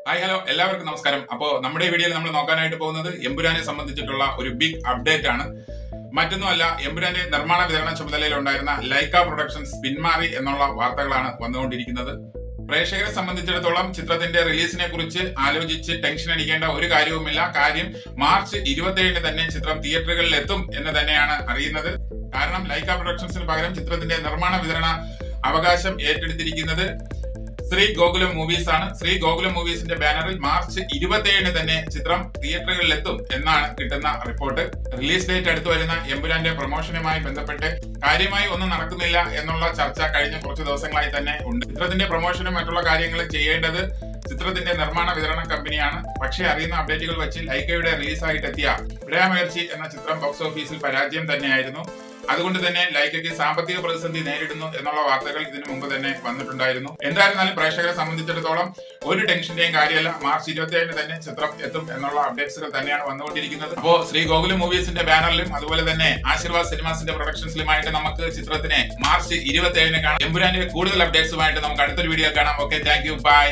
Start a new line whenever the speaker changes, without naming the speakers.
Hi hello എല്ലാവർക്കും നമസ്കാരം. അപ്പോൾ നമ്മുടെ ഈ വീഡിയോയിൽ നമ്മൾ നോക്കാനായിട്ട് പോകുന്നത് എമ്പുരാനെ സംബന്ധിച്ചിട്ടുള്ള ഒരു ബിഗ് അപ്ഡേറ്റ് ആണ്. മറ്റൊന്നുമല്ല, എമ്പുരാന്റെ നിർമ്മാണ വിതരണ ചുമതലയിൽ ഉണ്ടായിരുന്ന ലൈക്ക പ്രൊഡക്ഷൻസ് പിന്മാറി എന്നുള്ള വാർത്തകളാണ് വന്നുകൊണ്ടിരിക്കുന്നത്. പ്രേക്ഷകരെ സംബന്ധിച്ചിടത്തോളം ചിത്രത്തിന്റെ റിലീസിനെ കുറിച്ച് ആലോചിച്ച് ടെൻഷൻ അടിക്കേണ്ട ഒരു കാര്യവുമില്ല. കാര്യം മാർച്ച് 27 തന്നെ ചിത്രം തിയേറ്ററുകളിൽ എത്തും എന്ന് തന്നെയാണ് അറിയുന്നത്. കാരണം ലൈക്ക പ്രൊഡക്ഷൻസിന് പകരം ചിത്രത്തിന്റെ നിർമ്മാണ വിതരണ അവകാശം ഏറ്റെടുത്തിരിക്കുന്നത് ശ്രീ ഗോകുലം മൂവീസ് ആണ്. ശ്രീ ഗോകുലം മൂവീസിന്റെ ബാനറിൽ മാർച്ച് 27 തന്നെ ചിത്രം തിയേറ്ററുകളിൽ എത്തും എന്നാണ് കിട്ടുന്ന റിപ്പോർട്ട്. റിലീസ് ഡേറ്റ് അടുത്തു വരുന്ന എമ്പുരാന്റെ പ്രൊമോഷനുമായി ബന്ധപ്പെട്ട് കാര്യമായി ഒന്നും നടക്കുന്നില്ല എന്നുള്ള ചർച്ച കഴിഞ്ഞ കുറച്ച് ദിവസങ്ങളായി തന്നെ ഉണ്ട്. ചിത്രത്തിന്റെ പ്രൊമോഷനും മറ്റുള്ള കാര്യങ്ങളും ചെയ്യേണ്ടത് ചിത്രത്തിന്റെ നിർമ്മാണ വിതരണ കമ്പനിയാണ്. പക്ഷേ അറിയുന്ന അപ്ഡേറ്റുകൾ വെച്ച് ലൈക്കയുടെ റിലീസായിട്ട് എത്തിയ വിടയാമേർച്ചി എന്ന ചിത്രം ബോക്സ് ഓഫീസിൽ പരാജയം തന്നെയായിരുന്നു. അതുകൊണ്ട് തന്നെ ലൈക്കയ്ക്ക് സാമ്പത്തിക പ്രതിസന്ധി നേരിടുന്നു എന്നുള്ള വാർത്തകൾ ഇതിനു മുമ്പ് തന്നെ വന്നിട്ടുണ്ടായിരുന്നു. എന്തായിരുന്നാലും പ്രേക്ഷകരെ സംബന്ധിച്ചിടത്തോളം ഒരു ടെൻഷന്റെയും കാര്യമല്ല. മാർച്ച് 27 തന്നെ ചിത്രം എത്തും എന്നുള്ള അപ്ഡേറ്റ്സുകൾ തന്നെയാണ് വന്നുകൊണ്ടിരിക്കുന്നത്. അപ്പോൾ ശ്രീ ഗോകുലം മൂവീസിന്റെ ബാനറിലും അതുപോലെ തന്നെ ആശീർവാദ് സിനിമാസിന്റെ പ്രൊഡക്ഷൻസിലുമായിട്ട് നമുക്ക് ചിത്രത്തിനെ മാർച്ച് 27 കാണാം. എമ്പുരാന്റെ കൂടുതൽ അപ്ഡേറ്റ്സുമായിട്ട് നമുക്ക് അടുത്തൊരു വീഡിയോ കാണാം. Okay, thank you, by.